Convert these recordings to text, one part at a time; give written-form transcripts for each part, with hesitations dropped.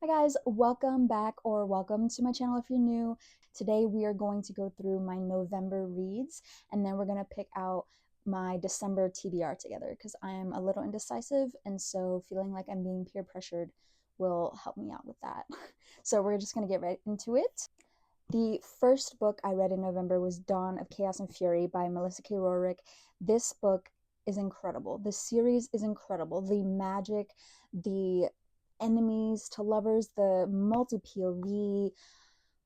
Hi guys, welcome back or welcome to my channel if you're new. Today we are going to go through my November reads and then we're going to pick out my December TBR together because I'm a little indecisive and so feeling like I'm being peer pressured will help me out with that. So we're just going to get right into it. The first book I read in November was Dawn of Chaos and Fury by Melissa K. Rorick. This book is incredible. The series is incredible. The magic, the enemies to lovers, the multi POV.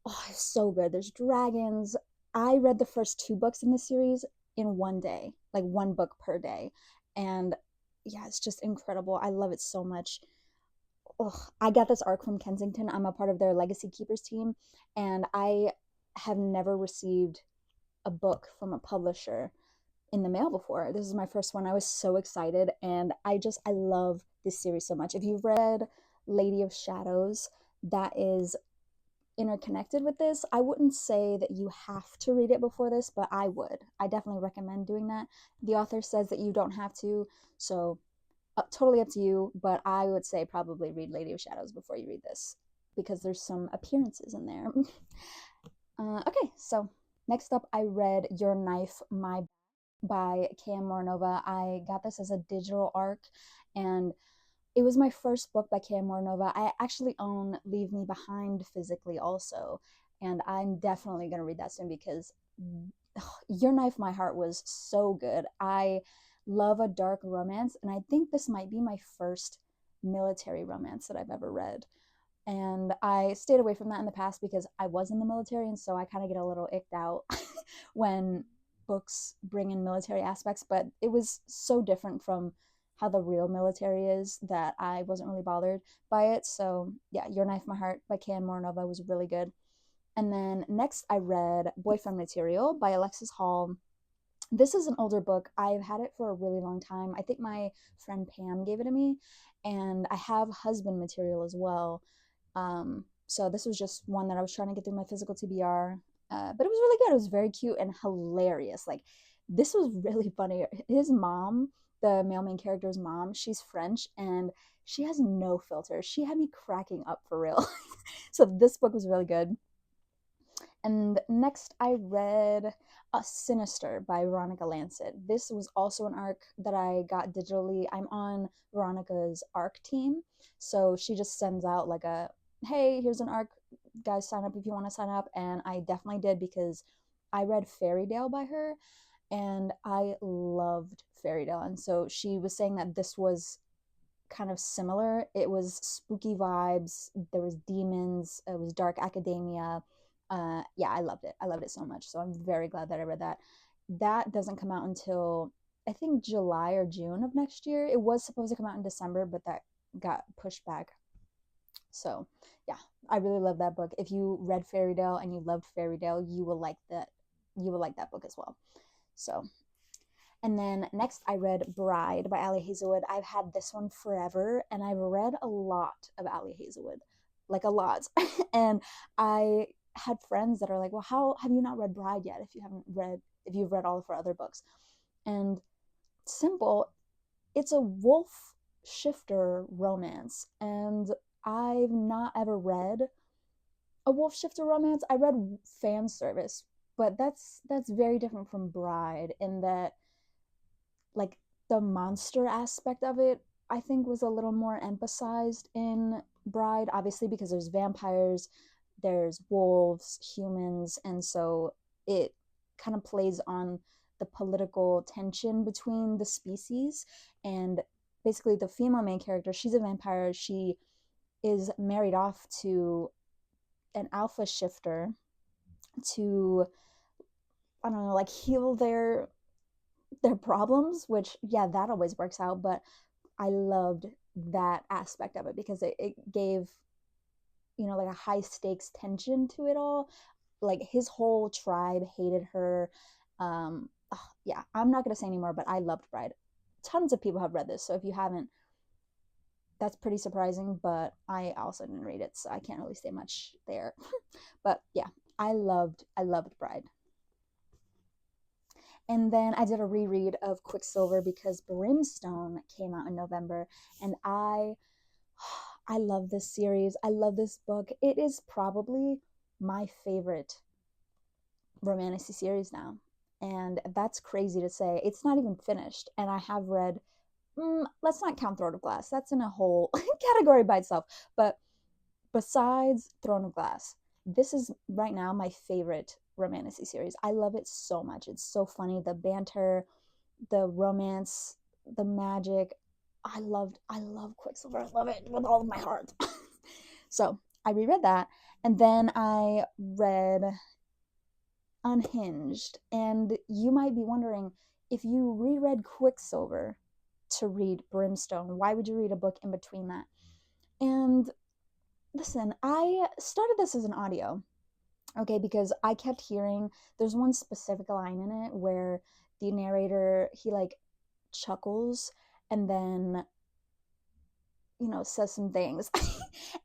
Oh, it's so good. There's dragons. I read the first two books in the series in one day, like one book per day. And yeah, it's just incredible. I love it so much. Oh, I got this arc from Kensington. I'm a part of their Legacy Keepers team, and I have never received a book from a publisher in the mail before. This is my first one. I was so excited, and I love this series so much. If you've read Lady of Shadows, that is interconnected with this. I wouldn't say that you have to read it before this, but I would. I definitely recommend doing that. The author says that you don't have to, so totally up to you, but I would say probably read Lady of Shadows before you read this because there's some appearances in there. Okay, so next up, I read Your Knife, My by K.M. Moranova. I got this as a digital arc, and it was my first book by K.M. Moranova. I actually own Leave Me Behind physically also, and I'm definitely going to read that soon because Your Knife, My Heart was so good. I love a dark romance, and I think this might be my first military romance that I've ever read. And I stayed away from that in the past because I was in the military, and so I kind of get a little icked out when books bring in military aspects, but it was so different from how the real military is that I wasn't really bothered by it. So yeah, Your Knife, My Heart by K.M. Moranova was really good. And then next I read Boyfriend Material by Alexis Hall. This is an older book. I've had it for a really long time. I think my friend Pam gave it to me, and I have Husband Material as well. So this was just one that I was trying to get through my physical TBR. But it was really good. It was very cute and hilarious. Like, this was really funny. His mom, the male main character's mom, she's French and she has no filter. She had me cracking up for real. So this book was really good. And next, I read Sinister by Veronica Lancet. This was also an arc that I got digitally. I'm on Veronica's arc team. So she just sends out like a, hey, here's an arc. Guys, sign up if you want to sign up. And I definitely did because I read Fairy Tale by her and I loved Fairy Tale. And so she was saying that this was kind of similar. It was spooky vibes. There was demons. It was dark academia. Yeah, I loved it. I loved it so much. So I'm very glad that I read that. That doesn't come out until I think July or June of next year. It was supposed to come out in December, but that got pushed back. So yeah, I really love that book. If you read Fairy Tale and you loved Fairy Tale, you will like that. You will like that book as well. So and then next, I read Bride by Ali Hazelwood. I've had this one forever, and I've read a lot of Ali Hazelwood, like a lot. And I had friends that are like, "Well, how have you not read Bride yet? If you've read all of her other books?" And simple, it's a wolf shifter romance, and I've not ever read a wolf shifter romance. I read fan service, but that's very different from Bride in that like the monster aspect of it I think was a little more emphasized in Bride, obviously because there's vampires, there's wolves, humans, and so it kind of plays on the political tension between the species. And basically the female main character, she's a vampire. She is married off to an alpha shifter to, I don't know, like heal their problems, which yeah, that always works out. But I loved that aspect of it because it gave, you know, like a high stakes tension to it all. Like his whole tribe hated her. Yeah, I'm not gonna say anymore, but I loved Bride. Tons of people have read this, so if you haven't, that's pretty surprising, but I also didn't read it, so I can't really say much there. But yeah, I loved Bride. And then I did a reread of Quicksilver because Brimstone came out in November, and I love this series. I love this book. It is probably my favorite Romantasy series now. And that's crazy to say. It's not even finished. And I have read, let's not count Throne of Glass. That's in a whole category by itself. But besides Throne of Glass, this is right now my favorite Romantasy series. I love it so much. It's so funny. The banter, the romance, the magic. I love Quicksilver. I love it with all of my heart. So I reread that. And then I read Unhinged. And you might be wondering, if you reread Quicksilver to read Brimstone, why would you read a book in between that? And listen, I started this as an audio, okay, because I kept hearing there's one specific line in it where the narrator, he like chuckles and then, says some things.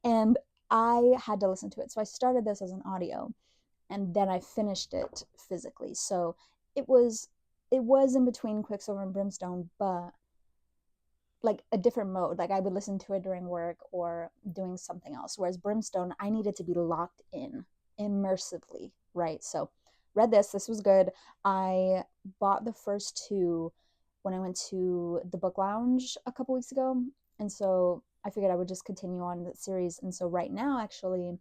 And I had to listen to it. So I started this as an audio and then I finished it physically. So it was in between Quicksilver and Brimstone, but like a different mode. Like I would listen to it during work or doing something else. Whereas Brimstone, I needed to be locked in immersively, right? So read this. This was good. I bought the first two when I went to the book lounge a couple weeks ago. And so I figured I would just continue on the series. And so right now, actually,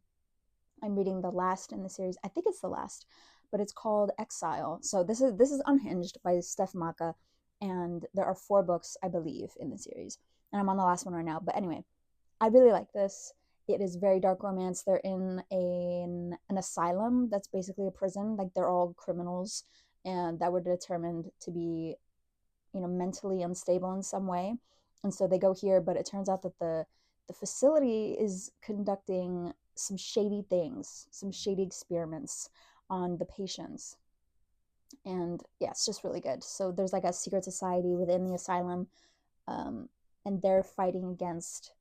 I'm reading the last in the series. I think it's the last, but it's called Exile. So this is Unhinged by Steph Maka, and there are 4 books, I believe, in the series. And I'm on the last one right now. But anyway, I really like this. It is very dark romance. They're in an asylum that's basically a prison. Like they're all criminals, and that were determined to be, mentally unstable in some way. And so they go here, but it turns out that the facility is conducting some shady things, some shady experiments on the patients. And yeah, it's just really good. So there's like a secret society within the asylum, and they're fighting against,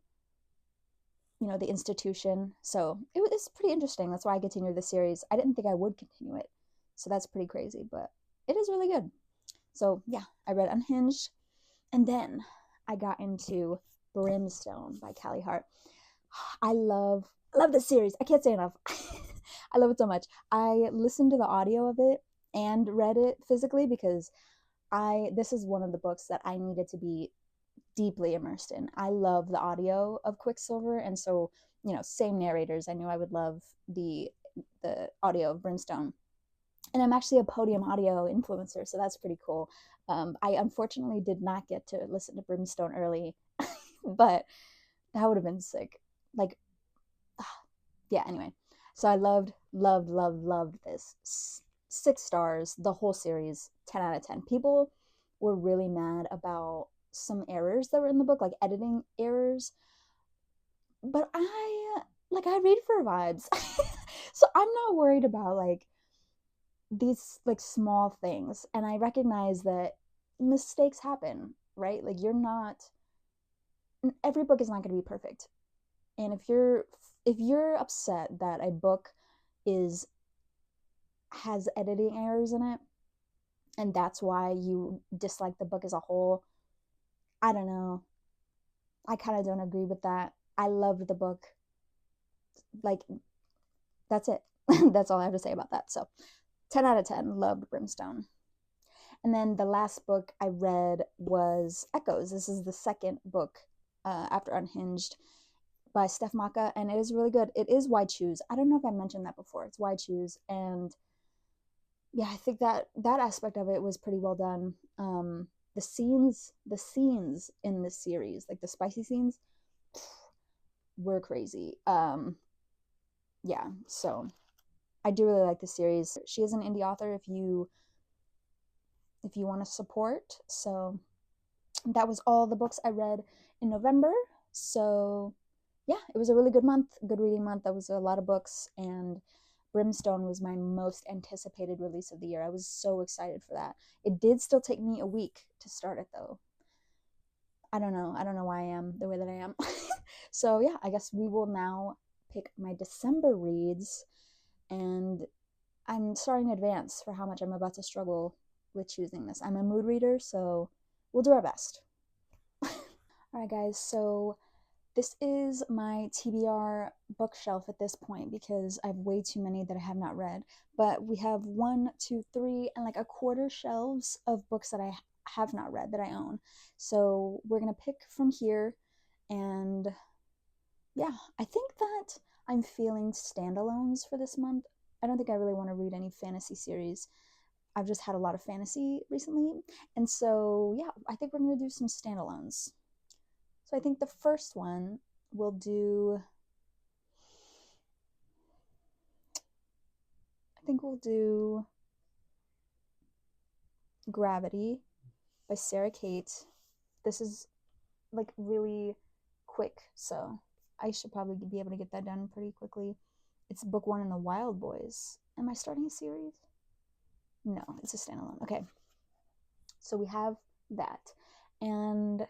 the institution. So it was pretty interesting. That's why I continued the series. I didn't think I would continue it, so that's pretty crazy, but it is really good. So yeah, I read Unhinged, and then I got into Brimstone by Callie Hart. I love this series. I can't say enough. I love it so much. I listened to the audio of it and read it physically because this is one of the books that I needed to be deeply immersed in. I love the audio of Quicksilver, and so, same narrators. I knew I would love the audio of Brimstone. And I'm actually a Podium Audio influencer, so that's pretty cool. I unfortunately did not get to listen to Brimstone early, but that would have been sick. Like, yeah, anyway. So I loved this. 6 stars, the whole series, 10 out of 10. People were really mad about some errors that were in the book, like editing errors. But I read for vibes. So I'm not worried about like these like small things. And I recognize that mistakes happen, right? Like every book is not going to be perfect. And if you're upset that a book is has editing errors in it and that's why you dislike the book as a whole, I don't know. I kind of don't agree with that. I loved the book. Like, that's it. That's all I have to say about that. So 10 out of 10, loved Brimstone. And then the last book I read was Echoes. This is the second book after Unhinged by Steph Maka, and it is really good. It is Why Choose. I don't know if I mentioned that before. It's Why Choose, and yeah, I think that aspect of it was pretty well done. The scenes in this series, like the spicy scenes, were crazy. Yeah, so I do really like the series. She is an indie author if you want to support. So that was all the books I read in November. So yeah, it was a really good month, good reading month. That was a lot of books, and Brimstone was my most anticipated release of the year. I was so excited for that. It did still take me a week to start it though. I don't know. I don't know why I am the way that I am. So yeah, I guess we will now pick my December reads, and I'm sorry in advance for how much I'm about to struggle with choosing this. I'm a mood reader, so we'll do our best. All right, guys, so this is my TBR bookshelf at this point because I have way too many that I have not read. But we have 1, 2, 3, and like a quarter shelves of books that I have not read that I own. So we're gonna pick from here, and yeah, I think that I'm feeling standalones for this month. I don't think I really want to read any fantasy series. I've just had a lot of fantasy recently. And so, yeah, I think we're going to do some standalones. So I think the first one we'll do. I think we'll do Gravity by Sarah Kate. This is like really quick, so I should probably be able to get that done pretty quickly. It's book 1 in the Wild Boys. Am I starting a series? No, it's a standalone. Okay. So we have that. And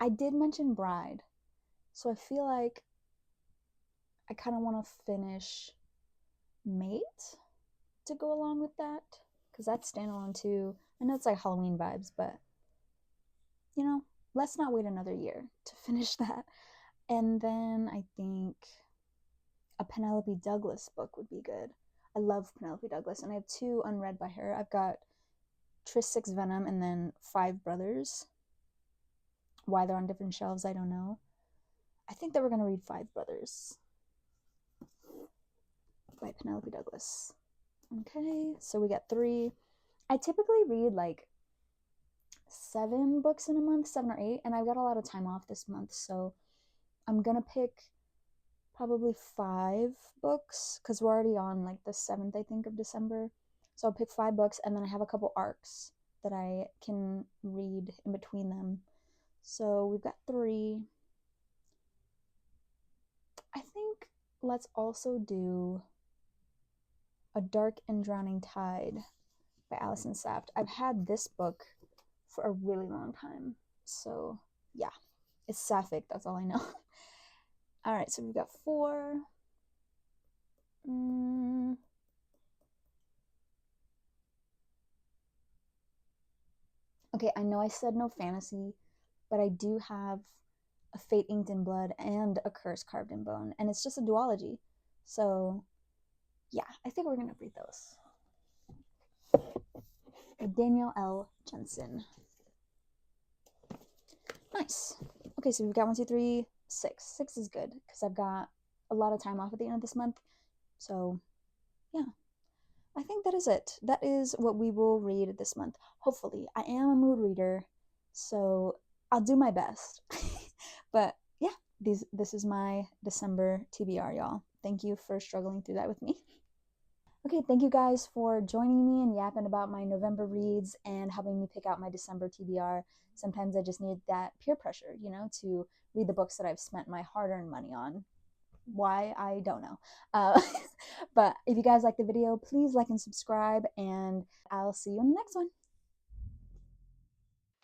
I did mention Bride. So I feel like I kind of want to finish Mate to go along with that. Because that's standalone too. I know it's like Halloween vibes, but you know, let's not wait another year to finish that. And then I think a Penelope Douglas book would be good. I love Penelope Douglas, and I have 2 unread by her. I've got Tris 6 Venom and then 5 Brothers. Why they're on different shelves, I don't know. I think that we're going to read 5 Brothers by Penelope Douglas. Okay, so we got 3. I typically read like 7 books in a month, 7 or 8, and I've got a lot of time off this month, so I'm going to pick probably 5 books because we're already on like the 7th, I think, of December. So I'll pick 5 books, and then I have a couple arcs that I can read in between them. So we've got 3. I think let's also do A Dark and Drowning Tide by Alison Saft. I've had this book for a really long time. So yeah, it's sapphic, that's all I know. All right, so we've got 4. Okay, I know I said no fantasy, but I do have A Fate Inked in Blood and A Curse Carved in Bone, and it's just a duology. So yeah, I think we're gonna read those. Danielle L. Jensen. Nice. Okay, so we've got 1, 2, 3, 6. 6 is good because I've got a lot of time off at the end of this month. So yeah, I think that is it. That is what we will read this month. Hopefully, I am a mood reader, so I'll do my best. But yeah, this is my December TBR, y'all. Thank you for struggling through that with me. Okay, thank you guys for joining me and yapping about my November reads and helping me pick out my December TBR. Sometimes I just need that peer pressure, you know, to read the books that I've spent my hard-earned money on. Why, I don't know. But if you guys like the video, please like and subscribe, and I'll see you in the next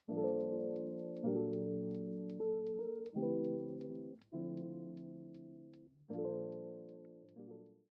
one.